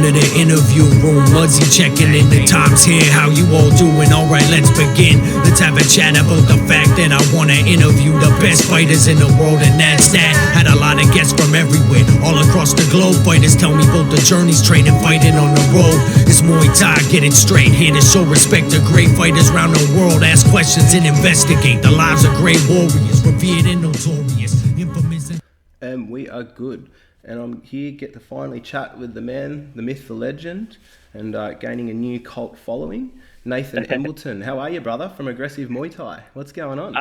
to the interview room. Muzzy checking in, the time's here. How you all doing? Alright, let's begin. Let's have a chat about the fact that I wanna interview the best fighters in the world, and that's that. Had a lot of guests from everywhere, all across the globe. Fighters tell me about the journeys, training, fighting on the road. It's Muay Thai, get it straight. Here to show respect to great fighters around the world. Ask questions and investigate the lives of great warriors, revered and notorious, infamous and we are good. And I'm here get to finally chat with the man, the myth, the legend, and gaining a new cult following, Nathan Embleton. How are you, brother, from Aggressive Muay Thai? What's going on?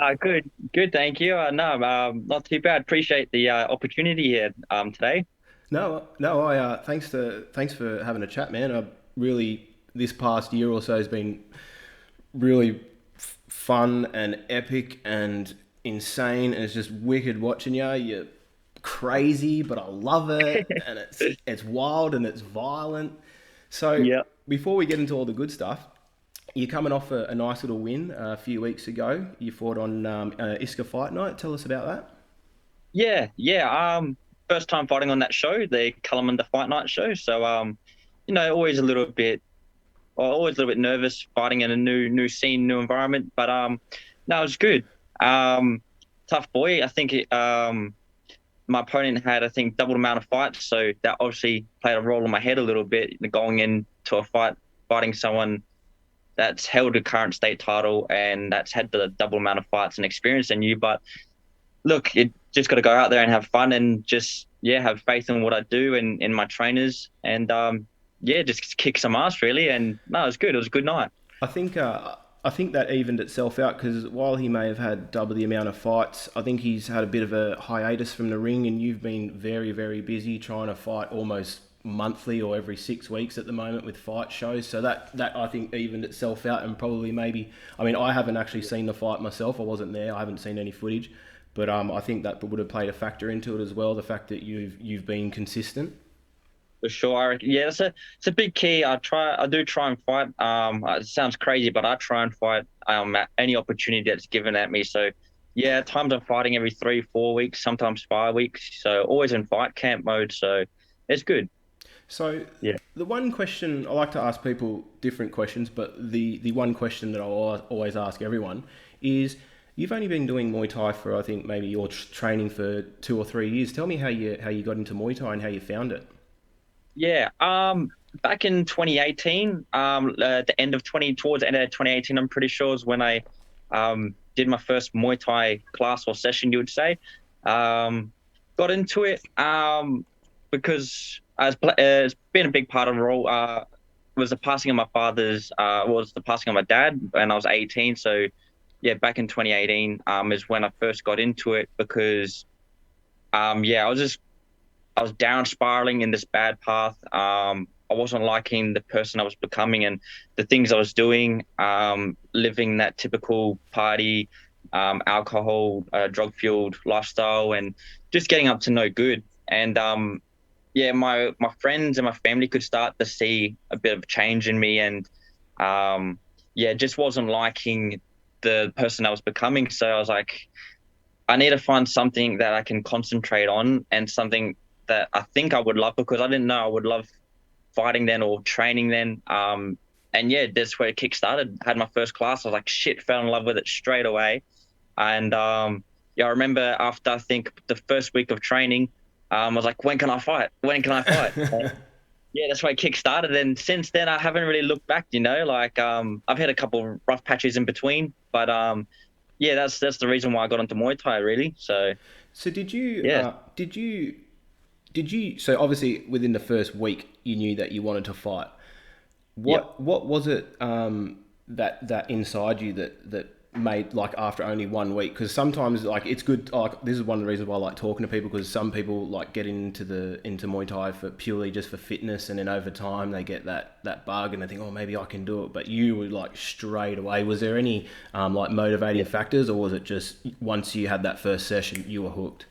Good, thank you. Not too bad. Appreciate the opportunity here today. Thanks for having a chat, man. I really, this past year or so has been really fun and epic and insane, and it's just wicked watching you. You're crazy, but I love it, and it's wild and it's violent. So Before we get into all the good stuff, you're coming off a nice little win a few weeks ago. You fought on Iska Fight Night. Tell us about that. Yeah. First time fighting on that show, the Kalamunda Fight Night show. So always a little bit nervous fighting in a new scene, new environment. But no, it was good. Tough boy. I think my opponent had, I think, double the amount of fights, so that obviously played a role in my head a little bit, going into a fight, fighting someone that's held a current state title and that's had the double amount of fights and experience than you. But look, you just got to go out there and have fun and just, have faith in what I do and in my trainers, and just kick some ass, really. And no, it was good. It was a good night. I think that evened itself out, because while he may have had double the amount of fights, I think he's had a bit of a hiatus from the ring, and you've been very, very busy trying to fight almost monthly or every 6 weeks at the moment with fight shows. So that I think evened itself out, and probably I haven't actually seen the fight myself. I wasn't there. I haven't seen any footage, but I think that would have played a factor into it as well, the fact that you've been consistent. For sure. Yeah, it's a big key. I do try and fight. It sounds crazy, but I try and fight at any opportunity that's given at me. So yeah, at times I'm fighting every 3-4 weeks, sometimes 5 weeks. So always in fight camp mode. So it's good. So the one question I like to ask people, different questions, but the one question that I always ask everyone is, you've only been doing Muay Thai for, I think, maybe you're training for 2 or 3 years. Tell me how you got into Muay Thai and how you found it. Yeah, back in 2018, towards the end of 2018, I'm pretty sure, is when I did my first Muay Thai class or session, you would say. Got into it because it's been a big part of the role. Was the passing of my dad when I was 18. So yeah, back in 2018 is when I first got into it, because I was down spiraling in this bad path. I wasn't liking the person I was becoming and the things I was doing, living that typical party, alcohol, drug-fueled lifestyle, and just getting up to no good. And my friends and my family could start to see a bit of change in me, and just wasn't liking the person I was becoming. So I was like, I need to find something that I can concentrate on, and something that I think I would love, because I didn't know I would love fighting then or training then. That's where it kick-started. I had my first class. I was like, fell in love with it straight away. And I remember after, I think, the first week of training, I was like, when can I fight? That's why it kick-started. And since then, I haven't really looked back, I've had a couple of rough patches in between, but that's the reason why I got into Muay Thai, really. So did you, so obviously within the first week you knew that you wanted to fight. What was it that inside you that made, like, after only 1 week? Because sometimes, like, it's good, like, this is one of the reasons why I like talking to people, because some people like get into Muay Thai for purely just for fitness, and then over time they get that bug and they think, oh, maybe I can do it. But you were like straight away. Was there any like motivating factors, or was it just once you had that first session you were hooked?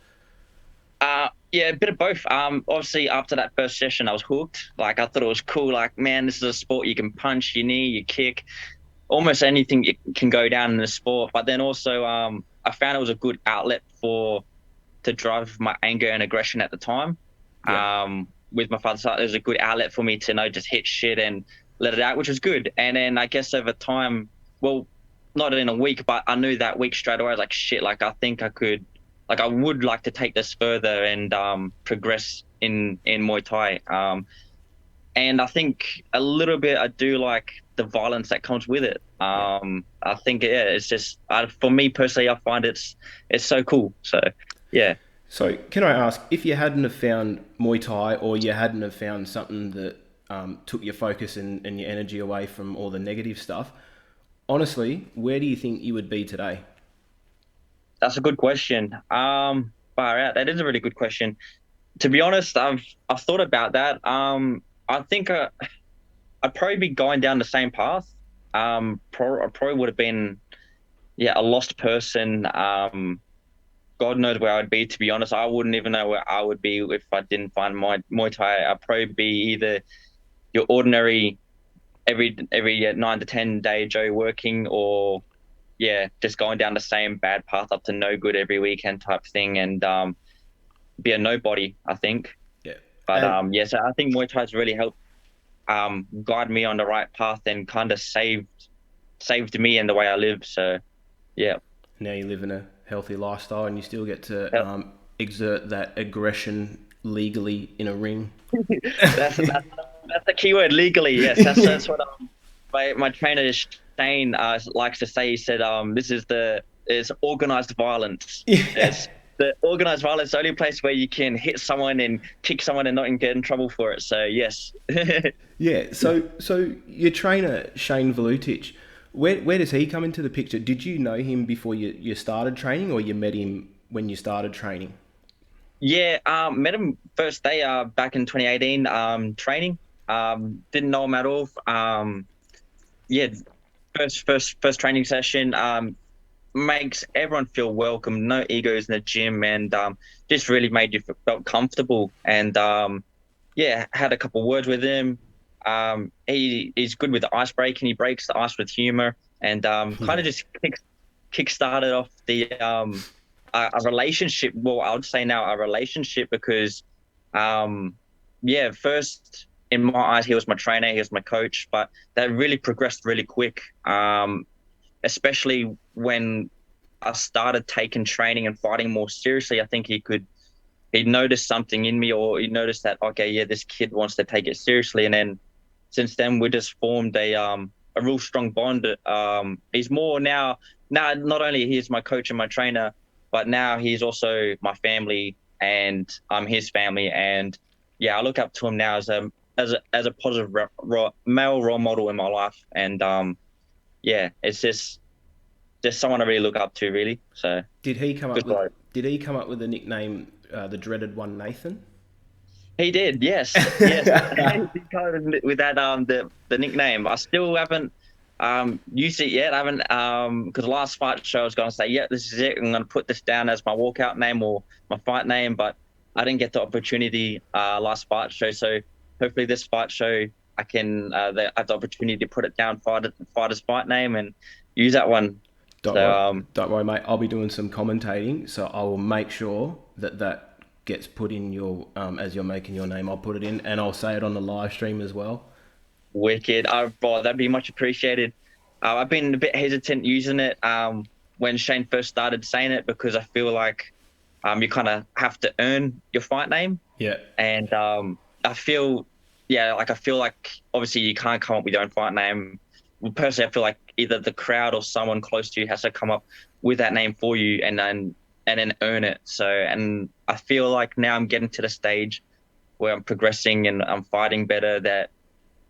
A bit of both. Obviously, after that first session, I was hooked. Like, I thought it was cool. Like, man, this is a sport you can punch, you knee, you kick, almost anything can go down in the sport. But then also, I found it was a good outlet to drive my anger and aggression at the time. with my father, so it was a good outlet for me to just hit shit and let it out, which was good. And then I guess over time, well, not in a week, but I knew that week straight away. I was like, shit, like I think I could, like I would like to take this further and progress in Muay Thai. And I think a little bit I do like the violence that comes with it. Yeah. I think it's just for me personally, I find it's so cool. So yeah. So, can I ask, if you hadn't have found Muay Thai, or you hadn't have found something that took your focus and your energy away from all the negative stuff, honestly, where do you think you would be today? That's a good question. Far out. That is a really good question. To be honest, I've thought about that. I think I'd probably be going down the same path. I probably would have been, yeah, a lost person. God knows where I'd be. To be honest, I wouldn't even know where I would be if I didn't find my Muay Thai. I'd probably be either your ordinary every 9 to 10 day Joe working, or yeah, just going down the same bad path up to no good every weekend type thing, and be a nobody, I think. Yeah. But And yeah, so I think Muay Thai's really helped guide me on the right path and kind of saved me in the way I live. So yeah. now you live in a healthy lifestyle, and you still get to Yep. exert that aggression legally in a ring. that's that's that's the key word, legally. Yes, that's what my trainer Shane likes to say. He said, "This is organized violence. Yeah. It's the organized violence, the only place where you can hit someone and kick someone and not get in trouble for it." So yes. Yeah. So your trainer Shane Valutic, where does he come into the picture? Did you know him before you started training, or you met him when you started training? Yeah, met him first day back in 2018 training. Didn't know him at all. Yeah, first training session. Makes everyone feel welcome. No egos in the gym, and just really made you felt comfortable. And yeah, had a couple words with him. He's good with the ice breaking. He breaks the ice with humor, and kind Yeah. of just kick started off the a relationship. Well, I would say now a relationship, because yeah, first in my eyes he was my trainer, he was my coach, but that really progressed really quick. Especially when I started taking training and fighting more seriously. I think he noticed something in me, or he noticed that, okay, yeah, this kid wants to take it seriously. And then since then we just formed a real strong bond. He's more now not only he's my coach and my trainer, but now he's also my family, and I'm his family. And yeah, I look up to him now as a positive male role model in my life. And yeah, it's just someone I really look up to, really. So Did he come up good with guy. Did he come up with the nickname, the dreaded one, Nathan? He did, yes, yes. He coded with that the nickname. I still haven't used it yet. I haven't because last fight show I was going to say, yeah, this is it. I'm going to put this down as my walkout name or my fight name, but I didn't get the opportunity last fight show. So hopefully this fight show I can have the opportunity to put it down, fighter's fight name, and use that one. Don't So worry, don't worry, mate. I'll be doing some commentating, so I will make sure that gets put in your as you're making your name. I'll put it in, and I'll say it on the live stream as well. wicked. Oh, that'd be much appreciated. I've been a bit hesitant using it when Shane first started saying it, because I feel like you kind of have to earn your fight name. Yeah, And I feel, yeah, like I feel like obviously you can't come up with your own fight name. Well, personally, I feel like either the crowd or someone close to you has to come up with that name for you, and then earn it. So, and I feel like now I'm getting to the stage where I'm progressing and I'm fighting better, that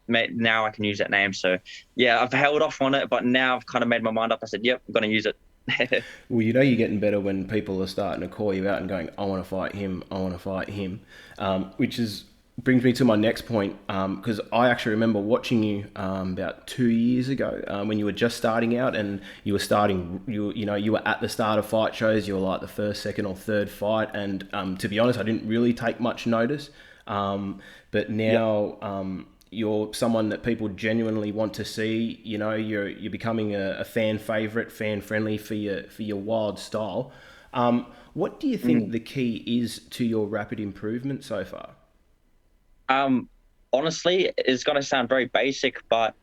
now I can use that name. So yeah, I've held off on it, but now I've kind of made my mind up. I said, yep, I'm going to use it. well, you know you're getting better when people are starting to call you out and going, "I want to fight him. I want to fight him," which is brings me to my next point, because I actually remember watching you about 2 years ago when you were just starting out, and you were starting. You were at the start of fight shows. You were like the first, second, or third fight, and to be honest, I didn't really take much notice. But now. Yep. You're someone that people genuinely want to see. You know, you're becoming a fan favorite, fan friendly for your wild style. What do you think the key is to your rapid improvement so far? Um, Honestly, it's gonna sound very basic, but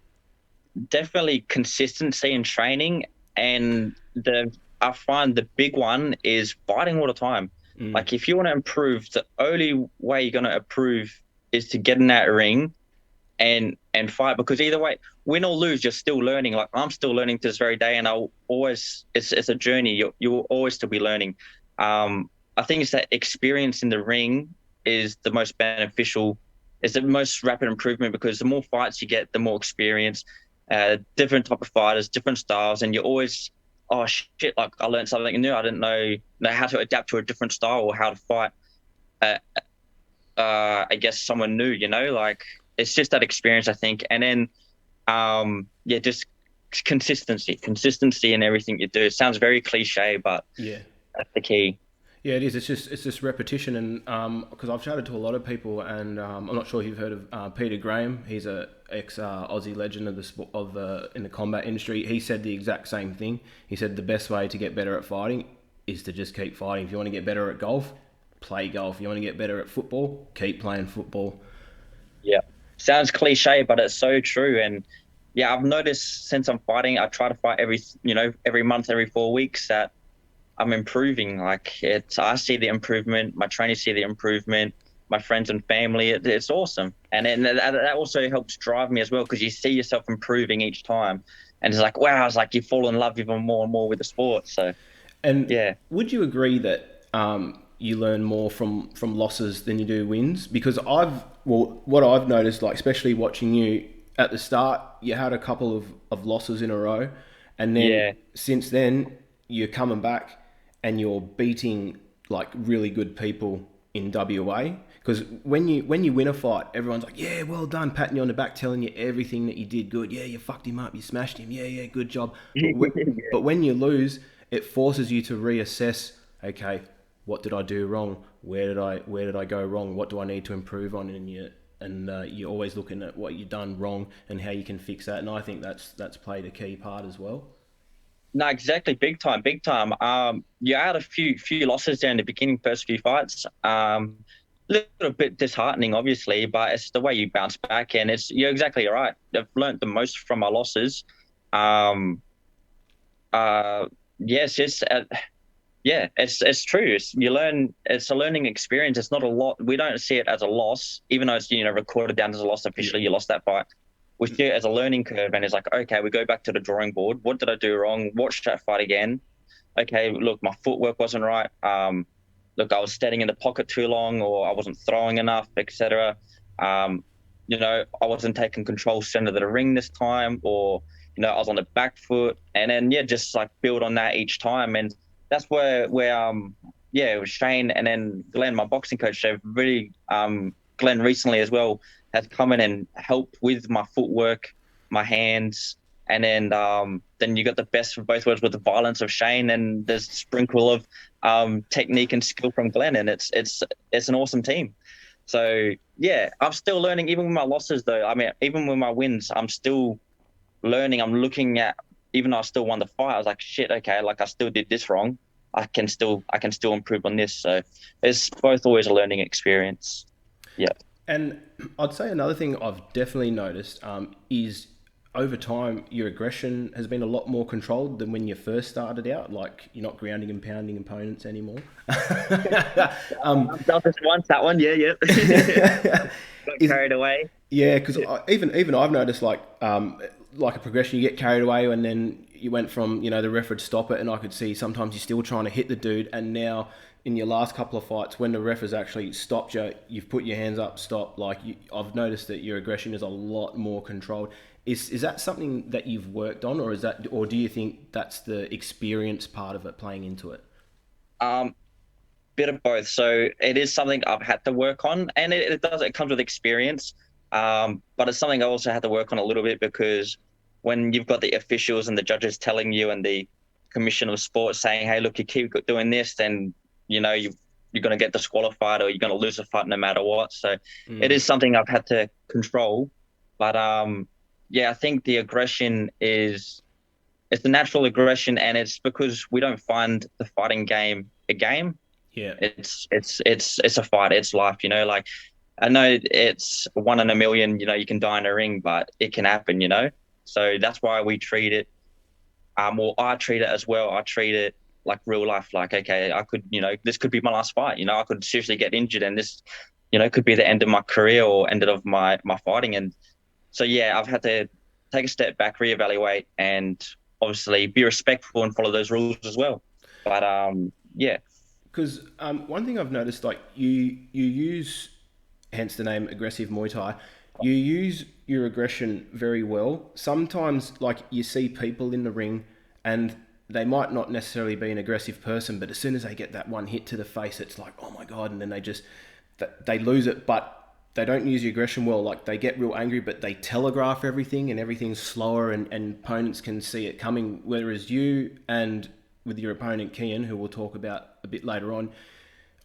definitely consistency in training, and the I find the big one is fighting all the time. Mm. Like if you want to improve, the only way you're gonna improve is to get in that ring and fight, because either way, win or lose, you're still learning. Like I'm still learning to this very day, and I'll always it's a journey. You will always still be learning. I think it's that experience in the ring is the most beneficial. It's the most rapid improvement, because the more fights you get, the more experience, different type of fighters, different styles, and you're always, oh shit, like I learned something new. I didn't know how to adapt to a different style or how to fight. Uh, I guess someone new, like it's just that experience, I think. And then, yeah, just consistency in everything you do. It sounds very cliche, but Yeah. that's the key. Yeah, it is. It's just repetition, and because I've chatted to a lot of people, and I'm not sure if you've heard of Peter Graham. He's a ex Aussie legend of the sport of in the combat industry. He said the exact same thing. He said the best way to get better at fighting is to just keep fighting. If you want to get better at golf, play golf. If you want to get better at football, keep playing football. Yeah, sounds cliche, but it's so true. And yeah, I've noticed since I'm fighting, I try to fight every month, every 4 weeks, that I'm improving. Like I see the improvement. My trainers see the improvement. My friends and family, it's awesome. And then that also helps drive me as well, because you see yourself improving each time, and it's like, wow, it's like you fall in love even more and more with the sport. So And yeah, would you agree that you learn more from losses than you do wins? Because what I've noticed, like especially watching you at the start, you had a couple of losses in a row, and then yeah, since then you're coming back and you're beating like really good people in WA. Because when you win a fight, everyone's like, yeah, well done, patting you on the back, telling you everything that you did good. Yeah, you fucked him up, you smashed him. Yeah, yeah, good job. But when you lose, it forces you to reassess. Okay, what did I do wrong? Where did I go wrong? What do I need to improve on? And you're always looking at what you've done wrong and how you can fix that. And I think that's played a key part as well. no, exactly, big time, big time. You had a few losses there in the beginning, first few fights. Little bit disheartening, obviously, but it's the way you bounce back, and you're exactly right. I've learned the most from my losses. Um, uh, yes, yeah, it's true. You learn. It's a learning experience. It's not a lot. We don't see it as a loss, even though it's recorded down as a loss Yeah. officially. You lost that fight. We see it as a learning curve, and it's like, okay, we go back to the drawing board. What did I do wrong? Watch that fight again. Okay, look, my footwork wasn't right. Look, I was standing in the pocket too long, or I wasn't throwing enough, etc. Um, I wasn't taking control center of the ring this time, or I was on the back foot, and then yeah, just like build on that each time. And that's where yeah, it was Shane and then Glenn, my boxing coach. They've really Glenn recently as well has come in and helped with my footwork, my hands, and then you got the best of both worlds with the violence of Shane and there's a sprinkle of technique and skill from Glenn, and it's an awesome team. So yeah, I'm still learning even with my losses though. I mean, even with my wins, I'm still learning. I'm looking at, even though I still won the fight, I was like, shit, okay, like I still did this wrong. I can still improve on this. So it's both always a learning experience. Yeah. And I'd say another thing I've definitely noticed is over time your aggression has been a lot more controlled than when you first started out. Like you're not grounding and pounding opponents anymore. I've done this once, that one, yeah, yeah. Got Is, carried away. yeah, because even I've noticed like a progression. You get carried away, and then you went from the ref would stop it, and I could see sometimes you're still trying to hit the dude, and now in your last couple of fights, when the ref has actually stopped you, you've put your hands up, stop. I've noticed that your aggression is a lot more controlled. Is that something that you've worked on, or do you think that's the experience part of it playing into it? Um, Bit of both. So it is something I've had to work on, and it comes with experience. But it's something I also had to work on a little bit, because when you've got the officials and the judges telling you, and the commission of sport saying, hey, look, you keep doing this, then you're going to get disqualified, or you're going to lose a fight no matter what. So it Mm. is something I've had to control. But yeah, I think the aggression is it's the natural aggression, and it's because we don't find the fighting game a game. Yeah. It's a fight. It's life. Like I know it's 1 in a million, you can die in a ring, but it can happen. So that's why we treat it, or I treat it as well. I treat it like real life. Like, okay, I could, this could be my last fight. I could seriously get injured, and this, could be the end of my career or end of my fighting. And so, yeah, I've had to take a step back, reevaluate, and obviously be respectful and follow those rules as well. But yeah, Because one thing I've noticed, like you use, hence the name aggressive Muay Thai, you use your aggression very well. Sometimes, like you see people in the ring, and they might not necessarily be an aggressive person, but as soon as they get that one hit to the face, it's like, oh my god, and then they lose it. But they don't use the aggression well. Like they get real angry, but they telegraph everything, and everything's slower, and opponents can see it coming. Whereas you and with your opponent Kian, who we'll talk about a bit later on,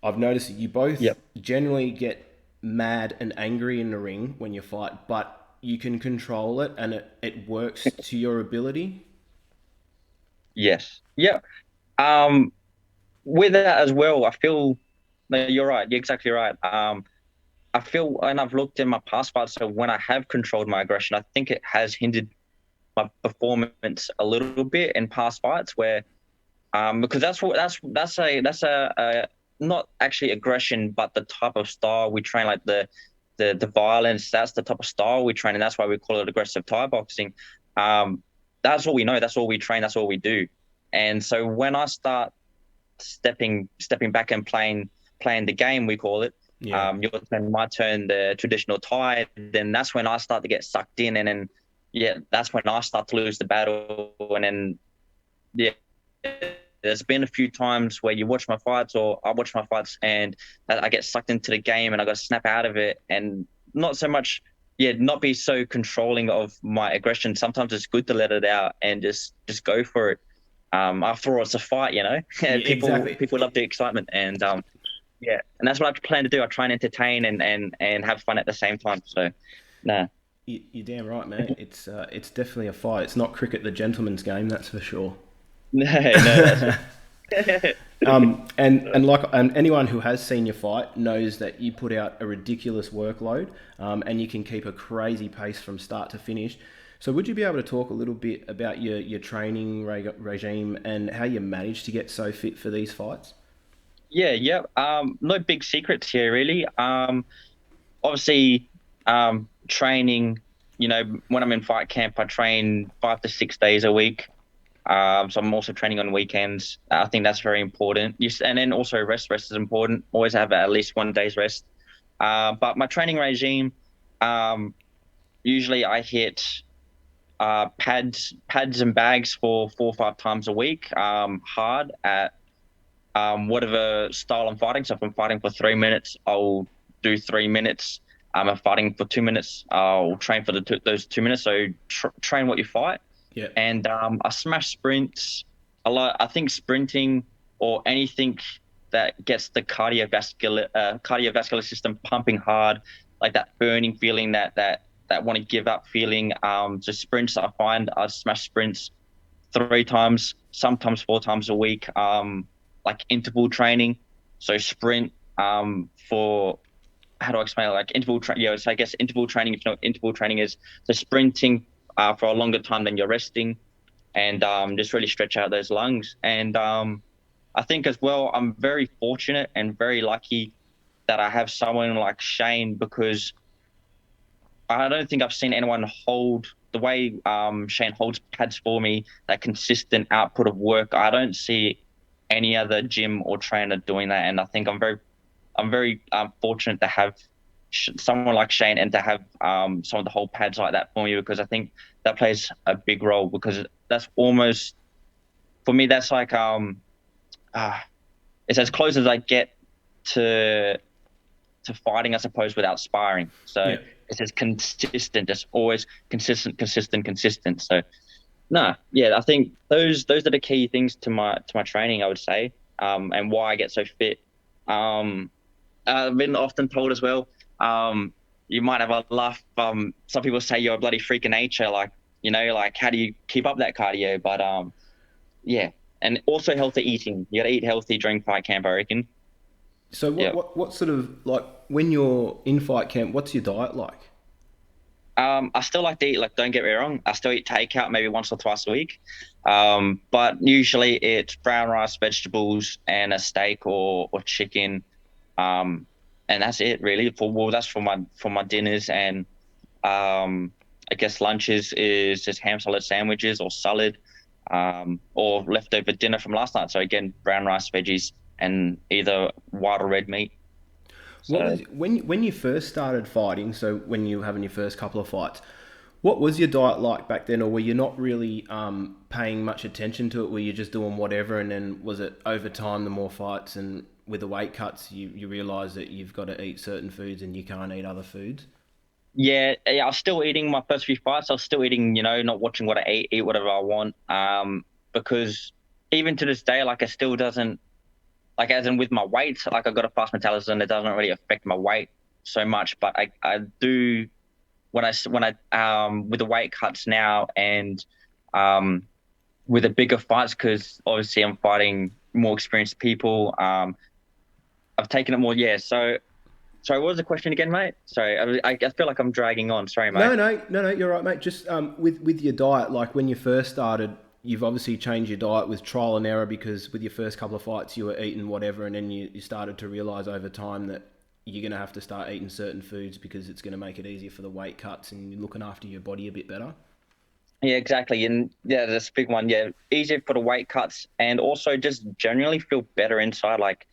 I've noticed that you both yep, generally get mad and angry in the ring when you fight, but you can control it, and it works to your ability. yes, yeah. Um, with that as well, I feel no, you're right. You're exactly right. I feel, and I've looked in my past fights, so when I have controlled my aggression, I think it has hindered my performance a little bit in past fights where, because that's not actually aggression, but the type of style we train, like the violence. That's the type of style we train, and that's why we call it aggressive Thai boxing. Um, that's all we know. That's all we train. That's all we do. And so when I start stepping back and playing the game, we call it. Yeah. Your turn, my turn, the traditional Thai. Then that's when I start to get sucked in, and then yeah, that's when I start to lose the battle, and then yeah, there's been a few times where you watch my fights or I watch my fights and I get sucked into the game and I got to snap out of it and not so much, yeah, not be so controlling of my aggression. Sometimes it's good to let it out and just go for it. After all, it's a fight. Yeah, people exactly. people love the excitement and yeah, and that's what I plan to do. I try and entertain and have fun at the same time. So, nah. You're damn right, man. It's definitely a fight. It's not cricket, the gentleman's game, that's for sure. No, no, that's And anyone who has seen your fight knows that you put out a ridiculous workload, and you can keep a crazy pace from start to finish. So would you be able to talk a little bit about your training regime and how you managed to get so fit for these fights? yeah, yeah. No big secrets here, really. Obviously, training. When I'm in fight camp, I train 5 to 6 days a week. So I'm also training on weekends. I think that's very important. And then also rest. Rest is important. Always have at least one day's rest. But my training regime, um, usually I hit pads and bags for 4 or 5 times a week. Hard at whatever style I'm fighting. So if I'm fighting for 3 minutes, I'll do 3 minutes. I'm fighting for 2 minutes. I'll train for those 2 minutes. So train what you fight. Yeah. And I smash sprints a lot. I think sprinting or anything that gets the cardiovascular system pumping hard, like that burning feeling, that want to give up feeling. Just sprints. I find I smash sprints 3 times, sometimes 4 times a week. Like interval training. So sprint for how do I explain it? Like interval training. Yeah, so I guess interval training. If you know what interval training is, so sprinting for a longer time than you're resting, and just really stretch out those lungs. And I think as well, I'm very fortunate and very lucky that I have someone like Shane, because I don't think I've seen anyone hold the way Shane holds pads for me, that consistent output of work. I don't see any other gym or trainer doing that, and I think I'm very fortunate to have someone like Shane and to have someone to hold pads like that for me, because I think that plays a big role, because that's almost, for me, that's like uh, it's as close as I get to fighting, I suppose, without sparring. So Yeah. it's just consistent, just always consistent. So no, yeah, I think those are the key things to my training, I would say, and why I get so fit. I've been often told as well, you might have a laugh. Some people say you're a bloody freak of nature, like how do you keep up that cardio? But yeah, and also healthy eating. You got to eat healthy during fight camp, I reckon. So Yeah. what sort of like when you're in fight camp, what's your diet like? I still like to eat, like, don't get me wrong, I still eat takeout maybe once or twice a week. But usually it's brown rice, vegetables, and a steak or chicken. Um, and that's it really. That's for my dinners, and I guess lunches is just ham salad sandwiches or salad, or leftover dinner from last night. So again, brown rice, veggies, and either white or red meat. What So was when you first started fighting? So when you were having your first couple of fights, what was your diet like back then, or were you not really paying much attention to it? Were you just doing whatever, and then was it over time, the more fights and with the weight cuts, you realise that you've got to eat certain foods and you can't eat other foods? yeah, I was still eating my first few fights. I was still eating, not watching what I eat whatever I want. Because even to this day, like, it still doesn't, like, as in with my weight, like, I got a fast metabolism. It doesn't really affect my weight so much, but I do with the weight cuts now, and um with the bigger fights, because obviously I'm fighting more experienced people. I've taken it more. Yeah. So sorry, what was the question again, mate? Sorry, I feel like I'm dragging on. Sorry, mate. No, you're right, mate. Just with your diet, like when you first started, you've obviously changed your diet with trial and error because with your first couple of fights, you were eating whatever, and then you started to realise over time that you're going to have to start eating certain foods because it's going to make it easier for the weight cuts and you're looking after your body a bit better. Yeah, exactly. And yeah, that's a big one. Yeah, easier for the weight cuts, and also just generally feel better inside. Like,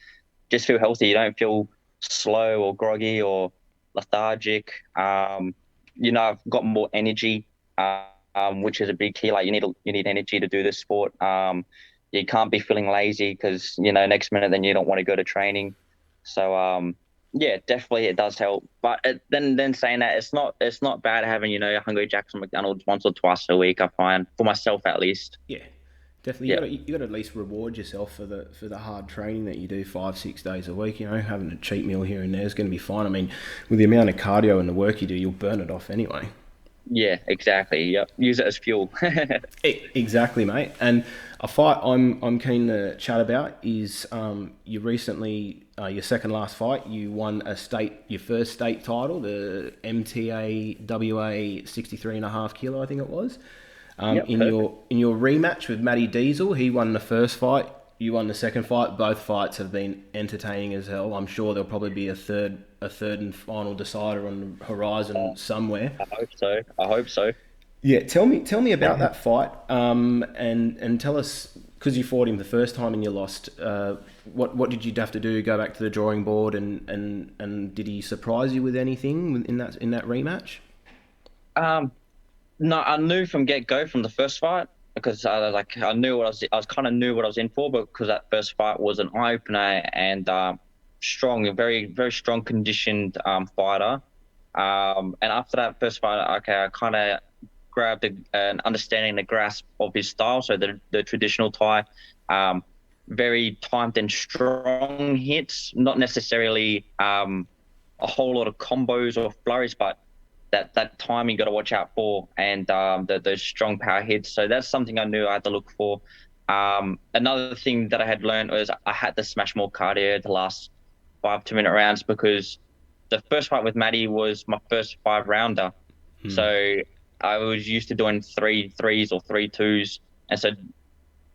just feel healthy. You don't feel slow or groggy or lethargic. I've got more energy, which is a big key. Like, you need energy to do this sport. You can't be feeling lazy because next minute then you don't want to go to training. So yeah, definitely it does help. But then saying that, it's not bad having Hungry Jack's or McDonald's once or twice a week. I find, for myself at least. Yeah, definitely. Yeah. You got to at least reward yourself for the hard training that you do 5-6 days a week. Having a cheat meal here and there is going to be fine. I mean, with the amount of cardio and the work you do, you'll burn it off anyway. Yeah, exactly. Yep. Use it as fuel. Exactly, mate. And a fight I'm keen to chat about is you recently your second last fight you won your first state title, the MTA WA 63.5 kilo, I think it was. Yep, In your rematch with Matty Diesel, he won the first fight. You won the second fight. Both fights have been entertaining as hell. I'm sure there'll probably be a third and final decider on the horizon somewhere. I hope so. Yeah, tell me about that fight, and tell us, because you fought him the first time and you lost. What did you have to do? Go back to the drawing board, and did he surprise you with anything in that rematch? No, I knew from get go from the first fight, because I knew I was kind of knew what I was in for, but because that first fight was an eye opener, and strong, a very very strong conditioned fighter. And after that first fight, okay, I kind of grabbed an understanding, the grasp of his style. So the traditional Thai, very timed and strong hits, not necessarily a whole lot of combos or flurries, but that timing you got to watch out for, and those strong power hits. So that's something I knew I had to look for. Another thing that I had learned was I had to smash more cardio the last 5 2-minute rounds, because the first fight with Matty was my first 5 rounder. So I was used to doing 3-3s or 3-2s. And so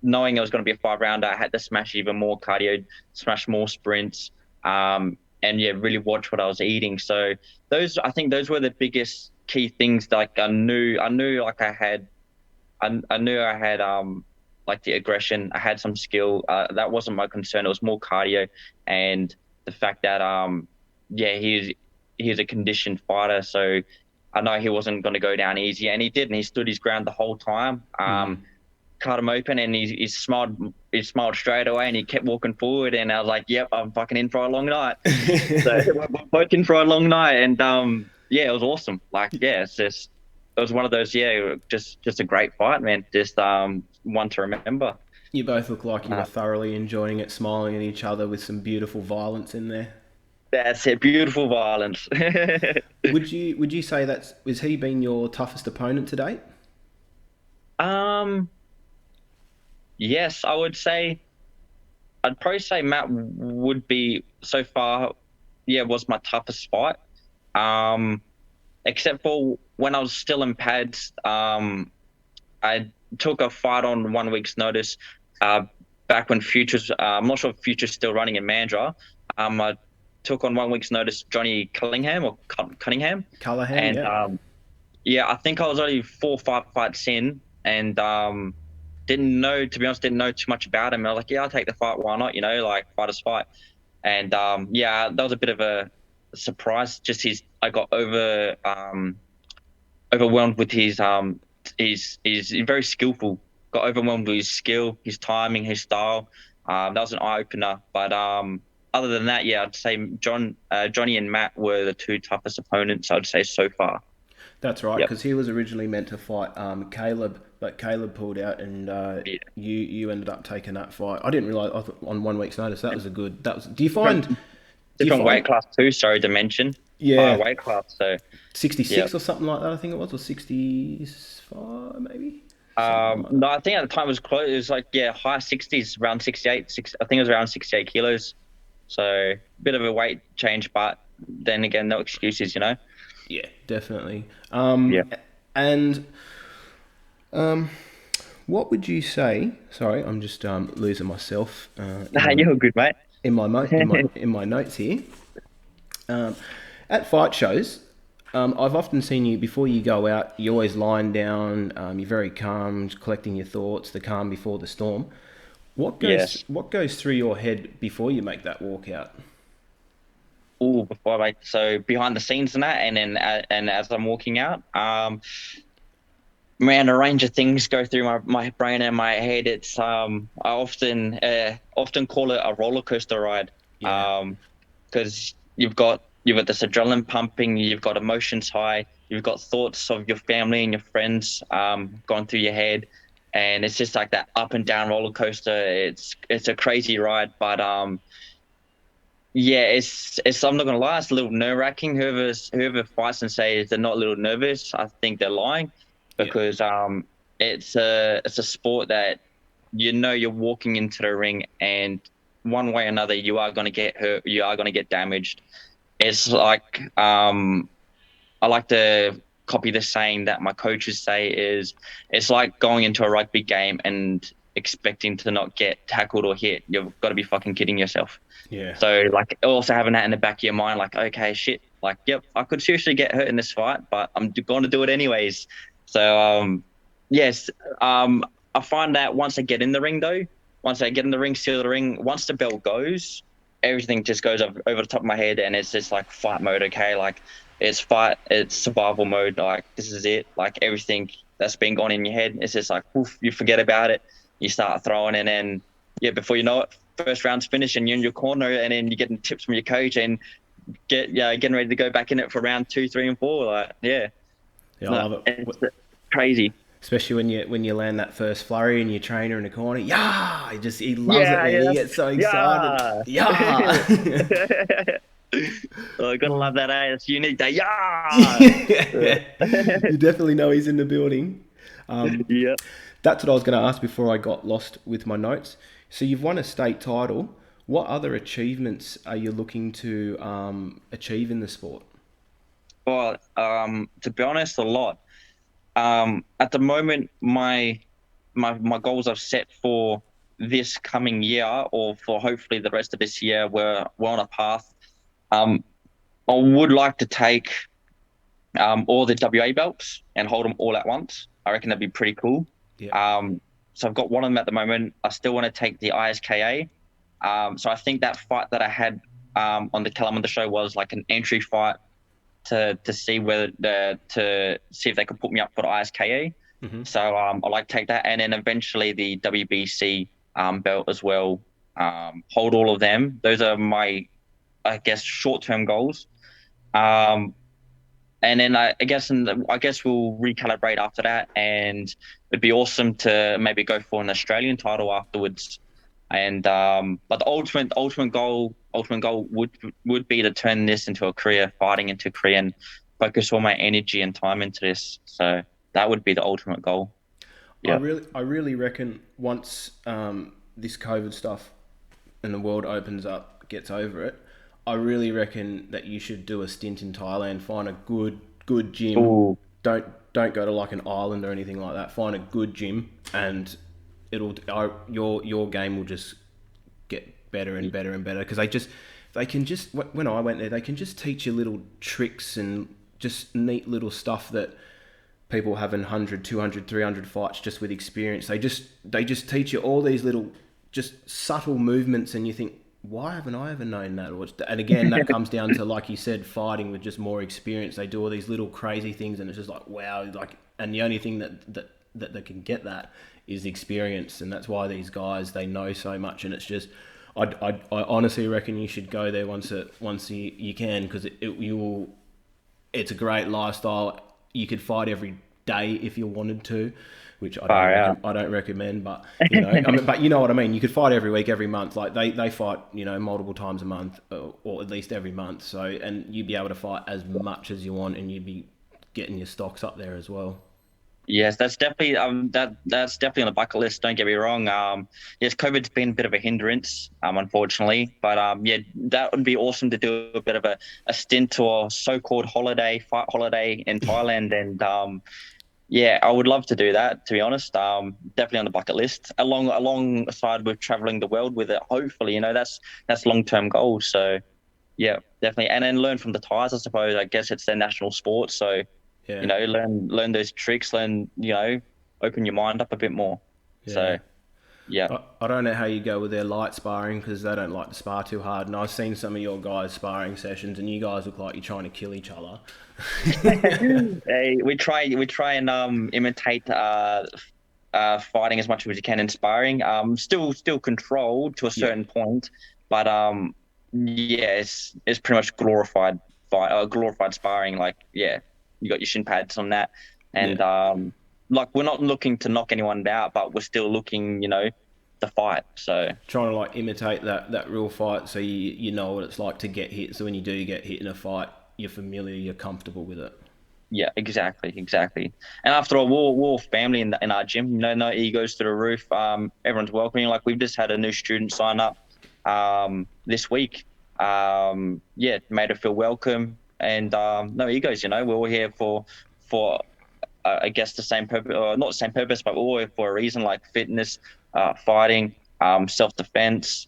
knowing it was going to be a 5 rounder, I had to smash even more cardio, smash more sprints, and yeah, really watch what I was eating. So I think those were the biggest key things. Like, I knew like I knew I had like the aggression, I had some skill. That wasn't my concern. It was more cardio, and the fact that yeah, he's a conditioned fighter, so I know he wasn't going to go down easy, and he did, and he stood his ground the whole time. Cut him open, and he smiled straight away, and he kept walking forward, and I was like, yep, I'm fucking in for a long night. So we're both in for a long night, and yeah, it was awesome. Like, yeah, it was one of those, yeah, just a great fight, man. Just one to remember. You both look like you were thoroughly enjoying it, smiling at each other with some beautiful violence in there. That's it, beautiful violence. Would you say was he been your toughest opponent to date? Yes, I'd probably say Matt would be so far. was my toughest fight. Um, Except for when I was still in pads, I took a fight on 1 week's notice. Uh, Back when Future's, I'm not sure if Future's still running in Mandra. I took on 1 week's notice Johnny Cullingham or Cunningham, Callahan, and yeah. yeah, I think I was only 4 or 5 fights in, and didn't know, to be honest, didn't know too much about him. And I was like, yeah, I'll take the fight. Why not? Like fighters fight. And yeah, that was a bit of a surprise. Just I got overwhelmed with he's very skillful. Got overwhelmed with his skill, his timing, his style. That was an eye opener. But other than that, yeah, I'd say Johnny and Matt were the two toughest opponents, I'd say, so far. That's right, Yep. because he was originally meant to fight Caleb, but Caleb pulled out, and Yeah. you ended up taking that fight. I didn't realize, I thought on 1 week's notice that was a good. That was. Do you find? Different, Do you different weight find? class too. Sorry to mention. Higher Yeah, weight class. So yeah. 66 or something like that. I think it was, or 65 maybe. Something like that. No, I think at the time it was close. It was like, yeah, high 60s, around 68. I think it was around 68 kilos. So bit of a weight change, but then again, no excuses. Yeah, definitely. Yeah. And what would you say? Sorry, I'm just losing myself Nah, you're good, mate. in my notes here. Um, at fight shows, I've often seen you before you go out. You're always lying down. You're very calm, collecting your thoughts. The calm before the storm. Yes. What goes through your head before you make that walk out? Oh, before I so behind the scenes and that, and then and as I'm walking out, man, a range of things go through my brain and my head. It's I often call it a roller coaster ride. Yeah, Because you've got this adrenaline pumping, you've got emotions high, you've got thoughts of your family and your friends going through your head, and it's just like that up and down roller coaster. It's a crazy ride, but yeah, it's I'm not gonna lie, it's a little nerve wracking. Whoever fights and says they're not a little nervous, I think they're lying, yeah, because it's a sport that you're walking into the ring, and one way or another you are going to get hurt, you are going to get damaged. It's like I like to copy the saying that my coaches say is, it's like going into a rugby game and expecting to not get tackled or hit. You've got to be fucking kidding yourself. yeah. So like also having that in the back of your mind, like, okay, shit, like, yep, I could seriously get hurt in this fight, but I'm going to do it anyways. So yes, I find that once I get in the ring though, once I get in the ring, seal the ring, once the bell goes, everything just goes over the top of my head, and it's just like fight mode. Okay, like it's survival mode. Like this is it. Like everything that's been going in your head, it's just like poof, you forget about it. You start throwing, and then yeah, before you know it, first round's finished, and you're in your corner, and then you're getting tips from your coach, and getting ready to go back in it for round 2, 3, and 4. Like yeah, Yeah, I no, love it's it. crazy. Especially when you land that first flurry and your trainer in the corner. Yeah, he loves it, Yeah, man. yeah, He gets so excited. yeah. Yeah. Oh, I gotta love that. It's unique. That yeah. You definitely know he's in the building. Um, Yeah. that's what I was going to ask before I got lost with my notes. So you've won a state title. What other achievements are you looking to achieve in the sport? Well, to be honest, a lot. At the moment, my goals I've set for this coming year, or for hopefully the rest of this year, we're on a path. Um, I would like to take all the WA belts and hold them all at once. I reckon that'd be pretty cool. Yeah. So I've got one of them at the moment. I still want to take the ISKA. So I think that fight that I had on the Kalamunda show was like an entry fight to see to see if they could put me up for the ISKA. Hmm. So I like to take that, and then eventually the WBC belt as well. Hold all of them. Those are my, I guess, short-term goals. Um, and then I guess we'll recalibrate after that, and it'd be awesome to maybe go for an Australian title afterwards. And but the ultimate goal would be to turn this into a career, fighting into a career, and focus all my energy and time into this. So that would be the ultimate goal. Yeah. I really reckon once this COVID stuff and the world opens up, gets over it, I really reckon that you should do a stint in Thailand. Find a good gym. Ooh, Don't go to like an island or anything like that. Find a good gym, and your game will just get better and better and better, because they can just, when I went there, they can just teach you little tricks and just neat little stuff that people having 100, 200, 300 fights just with experience. They just teach you all these little just subtle movements, and you think, why haven't I ever known that? And again, that comes down to, like you said, fighting with just more experience. They do all these little crazy things, and it's just like, wow, like, and the only thing that they can get that is experience, and that's why these guys, they know so much. And it's just, I honestly reckon you should go there once you can, because it's a great lifestyle. You could fight every day if you wanted to, which I don't recommend, but you know, but you know what I mean. You could fight every week, every month. Like they fight, you know, multiple times a month, or at least every month. So, and you'd be able to fight as much as you want, and you'd be getting your stocks up there as well. yes, that's definitely that's definitely on the bucket list. Don't get me wrong. Yes, COVID's been a bit of a hindrance, unfortunately, but yeah, that would be awesome to do a bit of a stint or so-called fight holiday in Thailand, and yeah, I would love to do that, to be honest. Definitely on the bucket list, alongside with traveling the world with it. Hopefully, you know, that's long-term goal. So yeah, definitely, and then learn from the Thais. I suppose. I guess it's their national sport, so Yeah, you know, learn those tricks, you know, open your mind up a bit more. yeah. So yeah. I don't know how you go with their light sparring, because they don't like to spar too hard. And I've seen some of your guys' sparring sessions, and you guys look like you're trying to kill each other. Hey, we try and imitate fighting as much as we can in sparring. Still controlled to a Yeah, certain point, but yeah, it's pretty much glorified sparring. Like, yeah, you got your shin pads on that, yeah. and like, we're not looking to knock anyone out, but we're still looking, you know, to fight. So Trying to like imitate that real fight, so you know what it's like to get hit. So when you do get hit in a fight, you're familiar, you're comfortable with it. yeah, exactly. And after all, we're all family in our gym. You know, no egos to the roof. Everyone's welcoming. Like, we've just had a new student sign up this week. Yeah, made her feel welcome, and no egos. You know, we're all here for I guess the same purpose, or not the same purpose, but we're all here for a reason, like fitness, fighting, self-defense,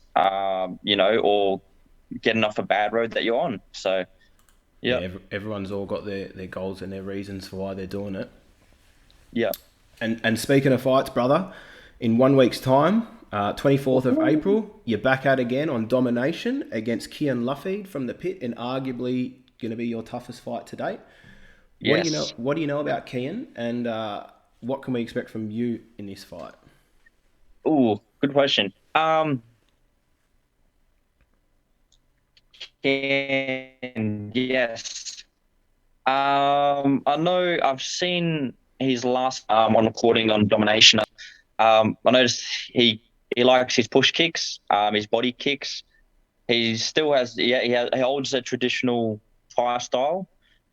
you know, or getting off a bad road that you're on. So Yeah, yeah, everyone's all got their goals and their reasons for why they're doing it. yeah. And speaking of fights, brother, in 1 week's time, 24th of April, you're back at again on Domination against Kian from the pit, and arguably going to be your toughest fight to date. Yes. What do you know about Kian, and what can we expect from you in this fight? Ooh, good question. Yes. I know I've seen his last on recording on Domination. I noticed he likes his push kicks, his body kicks. He still has, yeah, he holds a traditional fire style,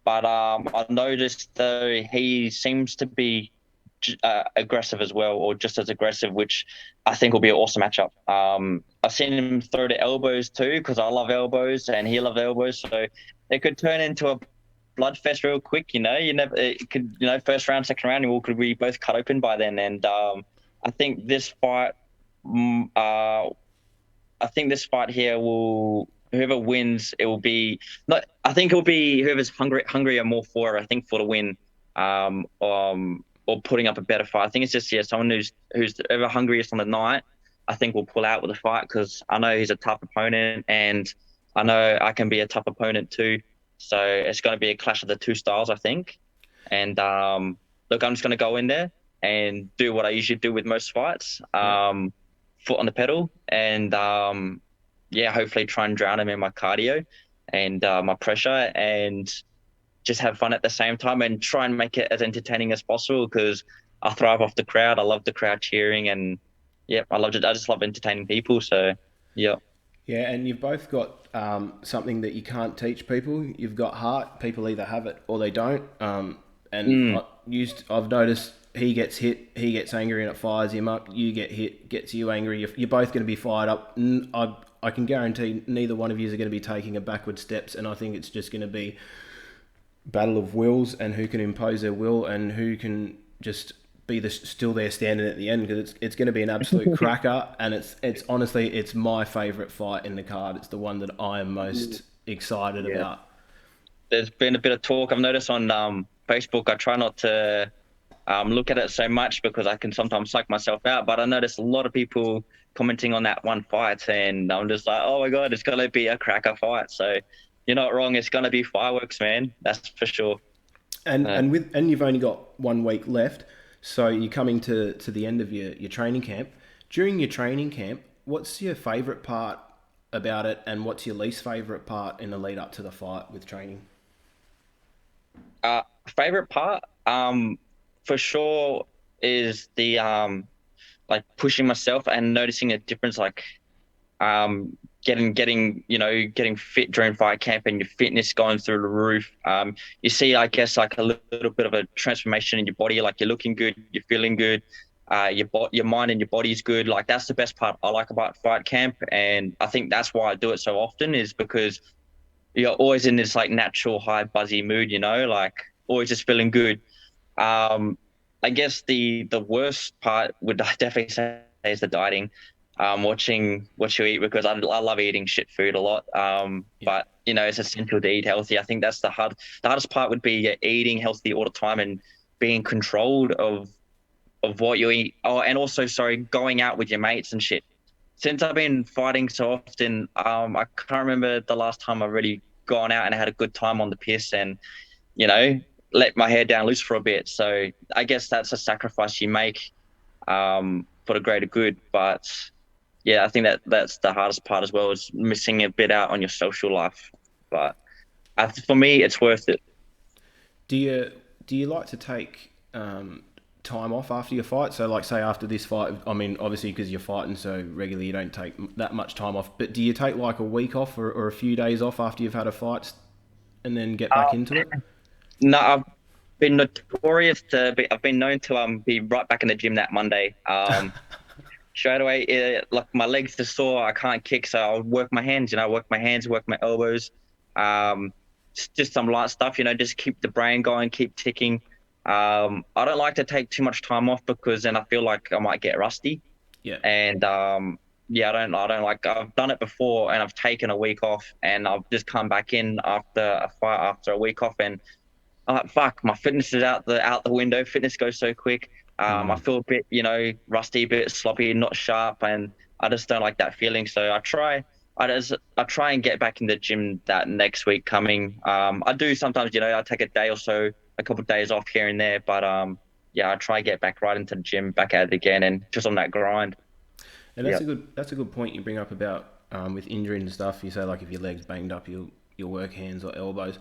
but I noticed though he seems to be aggressive as well, or just as aggressive, which I think will be an awesome matchup. I've seen him throw the elbows too, because I love elbows and he loves elbows, so it could turn into a bloodfest real quick. You know, it could, you know, first round, second round, we could be both cut open by then. And I think this fight, mm, uh, I think this fight here will, whoever wins, it will be not. I think it will be whoever's hungrier more for it. I think for the win, or putting up a better fight. I think it's just, yeah, someone who's ever hungriest on the night. I think will pull out with the fight, because I know he's a tough opponent, and I know I can be a tough opponent too. So it's going to be a clash of the two styles, I think. And look, I'm just going to go in there and do what I usually do with most fights. Yeah. Foot on the pedal, and yeah, hopefully try and drown him in my cardio and my pressure, and just have fun at the same time, and try and make it as entertaining as possible, because I thrive off the crowd. I love the crowd cheering, and yeah, I love it. I just love entertaining people. So yeah. Yeah, and you've both got something that you can't teach people. You've got heart. People either have it or they don't. And Mm, I've noticed he gets hit, he gets angry, and it fires him up. You get hit, gets you angry. You're both going to be fired up. I I can guarantee neither one of you are going to be taking a backward steps, and I think it's just going to be battle of wills and who can impose their will and who can just be still there standing at the end, because it's going to be an absolute cracker, and it's honestly it's my favourite fight in the card. It's the one that I am most excited about. There's been a bit of talk I've noticed on Facebook. I try not to look at it so much because I can sometimes psych myself out, but I noticed a lot of people commenting on that one fight, and I'm just like, oh my god, it's gonna be a cracker fight. So you're not wrong, it's gonna be fireworks, man. That's for sure. And you've only got 1 week left, so you're coming to the end of your training camp. During your training camp, what's your favourite part about it, and what's your least favourite part in the lead up to the fight with training? Favorite part, for sure, is the like pushing myself and noticing a difference, like getting fit during fight camp and your fitness going through the roof. You see, I guess, like a little bit of a transformation in your body, like you're looking good, you're feeling good, your mind and your body is good. Like that's the best part I like about fight camp, and I think that's why I do it so often, is because you're always in this like natural high buzzy mood, like always just feeling good. I guess the worst part would I definitely say is the dieting. Watching what you eat, because I love eating shit food a lot. But it's essential to eat healthy. I think that's the hardest part would be eating healthy all the time and being controlled of what you eat. Oh, and also, sorry, going out with your mates and shit. Since I've been fighting so often, I can't remember the last time I've really gone out and had a good time on the piss and, let my hair down loose for a bit. So I guess that's a sacrifice you make for the greater good. But yeah, I think that's the hardest part as well, is missing a bit out on your social life. But for me, it's worth it. Do you like to take time off after your fight? So like say after this fight, I mean obviously because you're fighting so regularly you don't take that much time off, but do you take like a week off or a few days off after you've had a fight and then get back into it? No, I've been notorious I've been known to be right back in the gym that Monday. Straight away, like my legs are sore, I can't kick, so I'll work my hands, work my elbows, just some light stuff, just keep the brain going, keep ticking. I don't like to take too much time off because then I feel like I might get rusty. Yeah. And I don't like, I've done it before and I've taken a week off and I've just come back in after a fight, after a week off, and I'm like, fuck, my fitness is out the window. Fitness goes so quick. I feel a bit, rusty, a bit sloppy, not sharp, and I just don't like that feeling. So I try and get back in the gym that next week coming. I do sometimes, I take a day or so, a couple of days off here and there, but I try and get back right into the gym, back at it again, and just on that grind. And that's a good point you bring up about with injury and stuff. You say like if your leg's banged up, you'll work hands or elbows.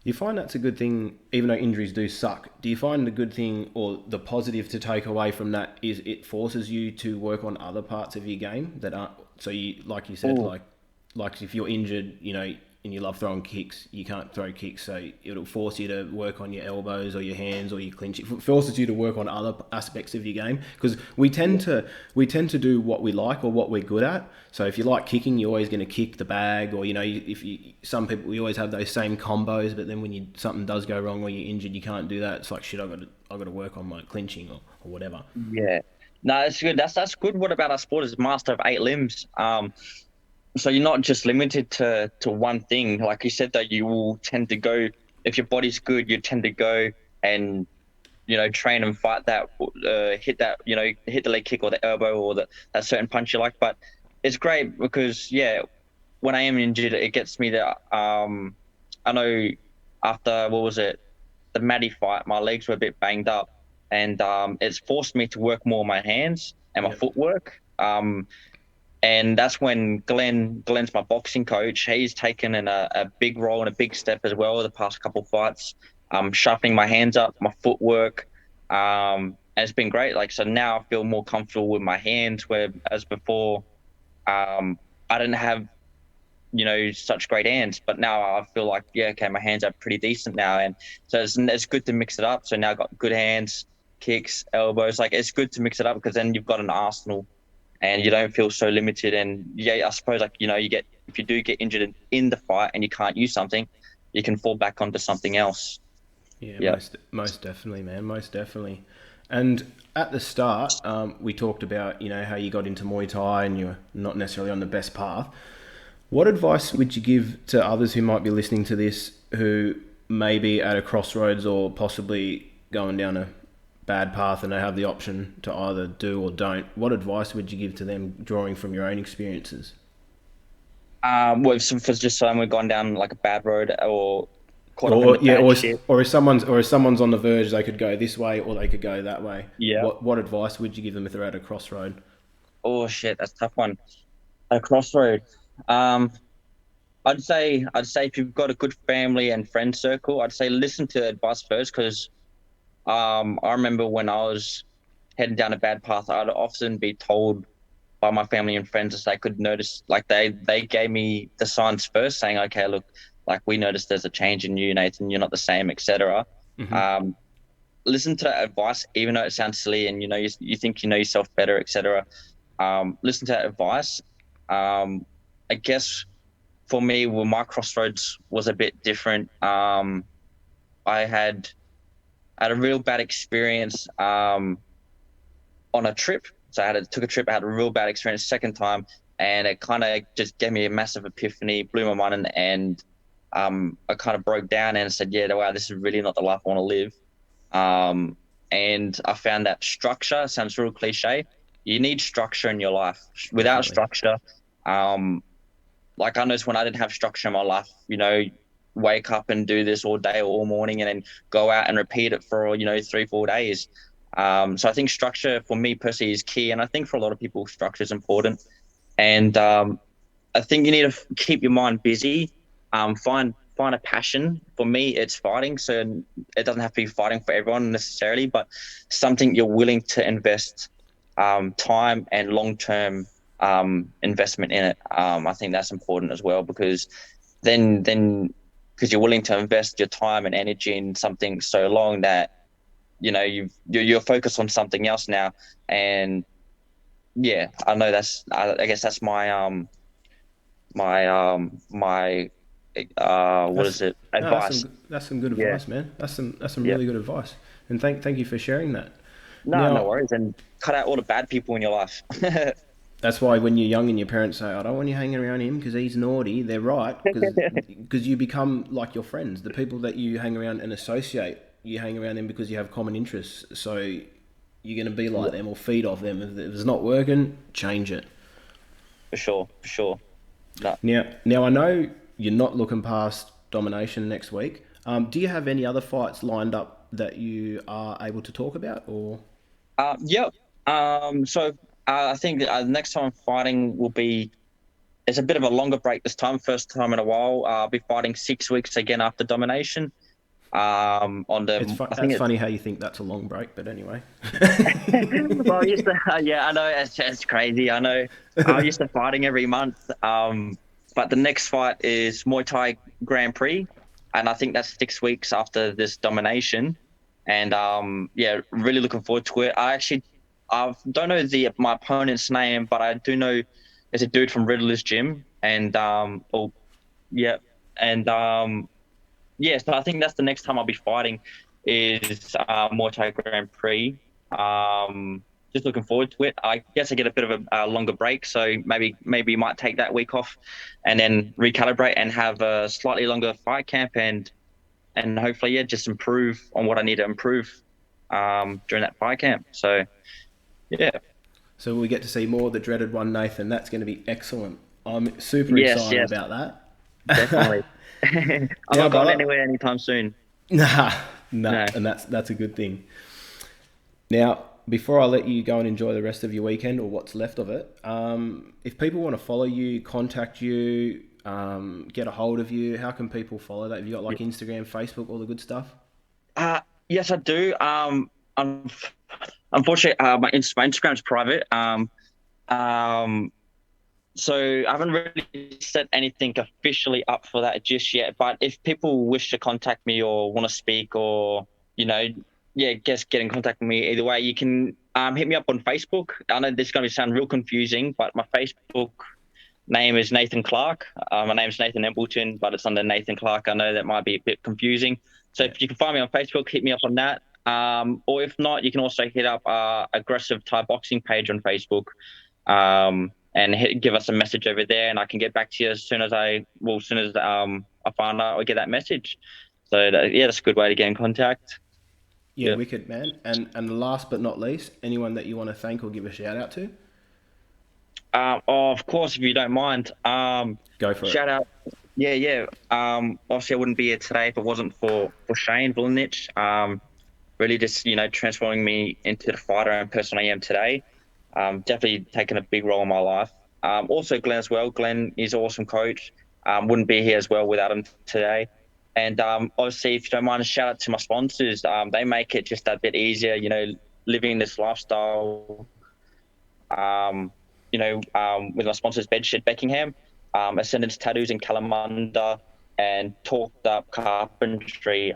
Do you find that's a good thing, even though injuries do suck? Do you find the good thing or the positive to take away from that is it forces you to work on other parts of your game that aren't, so you, like you said, like if you're injured, and you love throwing kicks, you can't throw kicks, so it'll force you to work on your elbows or your hands or your clinch. It forces you to work on other aspects of your game, because we tend to do what we like or what we're good at. So if you like kicking, you're always going to kick the bag, or some people, we always have those same combos, but then when something does go wrong or you're injured, you can't do that. It's like shit, I got to work on my clinching or whatever. Yeah, no, that's good. That's good. What about our sport is master of 8 limbs. So you're not just limited to one thing. Like you said, that you will tend to go, if your body's good, you tend to go and, train and fight that, hit the leg kick or the elbow or that certain punch you like. But it's great because, when I am injured, it gets me that, I know after, what was it, the Maddie fight, my legs were a bit banged up, and it's forced me to work more on my hands and my footwork. And that's when Glenn's my boxing coach. He's taken in a big role and a big step as well the past couple of fights, sharpening my hands up, my footwork. And it's been great. Like, so now I feel more comfortable with my hands, whereas before, I didn't have, such great hands. But now I feel like, my hands are pretty decent now. And so it's good to mix it up. So now I've got good hands, kicks, elbows. Like, it's good to mix it up because then you've got an arsenal and you don't feel so limited. And yeah, I suppose like you get if you do get injured in the fight and you can't use something, you can fall back onto something else. Yeah, Yeah. most definitely, man, most definitely. And at the start, we talked about how you got into Muay Thai and you're not necessarily on the best path. What advice would you give to others who might be listening to this who may be at a crossroads or possibly going down a bad path and they have the option to either do or don't? What advice would you give to them, drawing from your own experiences? Well, for just someone we've gone down like a bad road or caught up in Or the bad shit. if someone's on the verge, they could go this way or they could go that way. Yeah. What advice would you give them if they're at a crossroad? Oh shit, that's a tough one. A crossroad. Um, I'd say if you've got a good family and friend circle, I'd say listen to advice first because I remember when I was heading down a bad path, I'd often be told by my family and friends as they could notice, like they gave me the signs first, saying, "Okay, look, like we noticed there's a change in you, Nathan. You're not the same, etc." Um, Listen to that advice, even though it sounds silly, and you think you know yourself better, etc. Listen to that advice. I guess for me, well, my crossroads was a bit different. I had a real bad experience on a trip. So took a trip. I had a real bad experience second time, and it kind of just gave me a massive epiphany, blew my mind, and I kind of broke down and said, "Yeah, wow, this is really not the life I want to live." Um, and I found that structure sounds real cliche. You need structure in your life. Without Definitely. structure, um, like I noticed when I didn't have structure in my life, wake up and do this all day or all morning and then go out and repeat it for, 3, 4 days. So I think structure for me personally is key. And I think for a lot of people, structure is important. And I think you need to keep your mind busy. Find a passion. For me, it's fighting. So it doesn't have to be fighting for everyone necessarily, but something you're willing to invest time and long term investment in it. I think that's important as well because then because you're willing to invest your time and energy in something so long that you're focused on something else now. And yeah, I know I guess that's my what That's is it, no, advice. that's some good Yeah. advice, man. That's some Yeah. really good advice, and thank you for sharing that. No, no Now, worries. And cut out all the bad people in your life. that's why when you're young and your parents say, "I don't want you hanging around him because he's naughty," they're right because you become like your friends, the people that you hang around and associate. You hang around them because you have common interests, so you're going to be like Yeah, them or feed off them. If it's not working, change it. for sure, for sure. No. Now I know you're not looking past domination next week. Do you have any other fights lined up that you are able to talk about, or? Yep. So I think the next time I'm fighting will be. It's a bit of a longer break this time. First time in a while. I'll be fighting 6 weeks again after domination. On the I think That's it's funny how you think that's a long break, but anyway. well, I used to, yeah, I know it's crazy. I know I used to fighting every month. But the next fight is Muay Thai Grand Prix, and I think that's 6 weeks after this domination. And yeah, really looking forward to it. I don't know my opponent's name, but I do know there's a dude from Riddler's gym, and oh yeah, and yeah, so I think that's the next time I'll be fighting is Muay Thai Grand Prix. Just looking forward to it. I guess I get a bit of a longer break, so maybe you might take that week off and then recalibrate and have a slightly longer fight camp and hopefully yeah, just improve on what I need to improve during that fight camp. So yeah, So we get to see more of the dreaded one, Nathan. That's going to be excellent. I'm super yes, excited yes, about definitely. that. I'm Now, not going brother. anywhere anytime soon. Nah, nah, No. and that's a good thing. Now, before I let you go and enjoy the rest of your weekend or what's left of it, if people want to follow you, contact you, get a hold of you, how can people follow that? Have you got like Instagram, Facebook, all the good stuff? Uh, yes, I do. I'm unfortunately my Instagram's private. Um, so I haven't really set anything officially up for that just yet. But if people wish to contact me or want to speak or you know, yeah, guess get in contact with me either way. You can. Hit me up on Facebook. I know this is going to sound real confusing, but my Facebook name is Nathan Clark. My name's Nathan Embleton, but it's under Nathan Clark. I know that might be a bit confusing. So if you can find me on Facebook, hit me up on that. Or if not, you can also hit up Aggressive Thai Boxing page on Facebook, and give us a message over there, and I can get back to you as soon as I find out or get that message. So that's a good way to get in contact. Yeah, wicked, man. And last but not least, anyone that you want to thank or give a shout out to? Of course, if you don't mind. Go for it. Shout out. Yeah. Obviously, I wouldn't be here today if it wasn't for Shane Vlinich. Really just, transforming me into the fighter and person I am today. Definitely taken a big role in my life. Also Glenn as well. Glenn is an awesome coach. Wouldn't be here as well without him today. And obviously, if you don't mind, a shout out to my sponsors. They make it just a bit easier, living this lifestyle. With my sponsors, Bedshed Beckingham, Ascendance Tattoos in Kalamunda, and Talked Up Carpentry.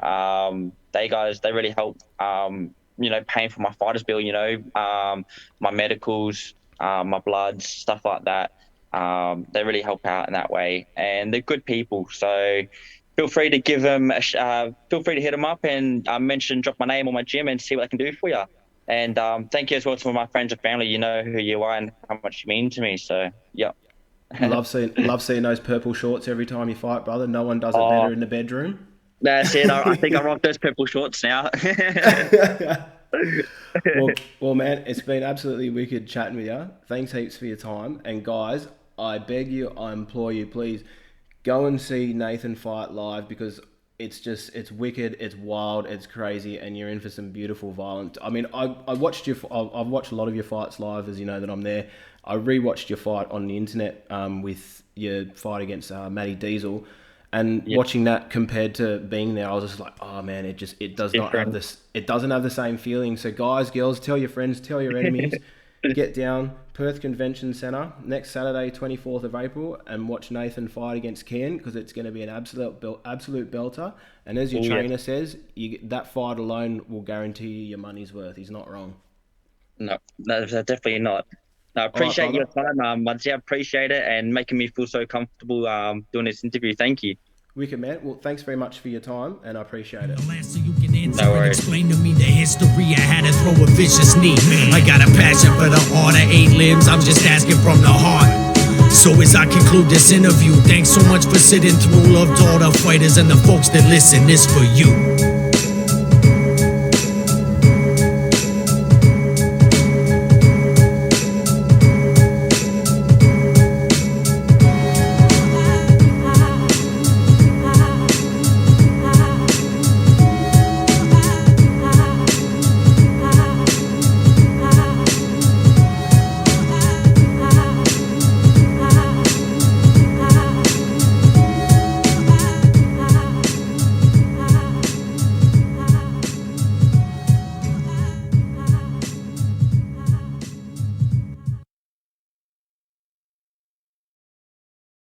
They really help, paying for my fighter's bill, my medicals, my bloods, stuff like that. They really help out in that way, and they're good people. So feel free to give them, feel free to hit them up and drop my name on my gym and see what I can do for you. And thank you as well to my friends and family. You know who you are and how much you mean to me. So, yeah. love seeing those purple shorts every time you fight, brother. No one does it better in the bedroom. That's it. I think I rock those purple shorts now. well, man, it's been absolutely wicked chatting with you. Thanks heaps for your time. And guys, I beg you, I implore you, please go and see Nathan fight live, because it's wicked, it's wild, it's crazy, and you're in for some beautiful violence. I mean, I've watched a lot of your fights live, as you know that I'm there. I rewatched your fight on the internet with your fight against Matty Diesel, and watching that compared to being there, I was just like, oh man, it doesn't have the same feeling. So guys, girls, tell your friends, tell your enemies, get down Perth Convention Centre next Saturday, 24th of April, and watch Nathan fight against Kian, because it's going to be an absolute belter. And as your trainer says, that fight alone will guarantee you your money's worth. He's not wrong. No, definitely not. I appreciate your time, Mudsy. I appreciate it, and making me feel so comfortable doing this interview. Thank you. Wicked, man. Well, thanks very much for your time, and I appreciate it. So you can answer No and worries. explain to me the history. I had to throw a vicious knee. I got a passion for the art of 8 limbs. I'm just asking from the heart. So as I conclude this interview, thanks so much for sitting through. Love to all the fighters and the folks that listen. This for you.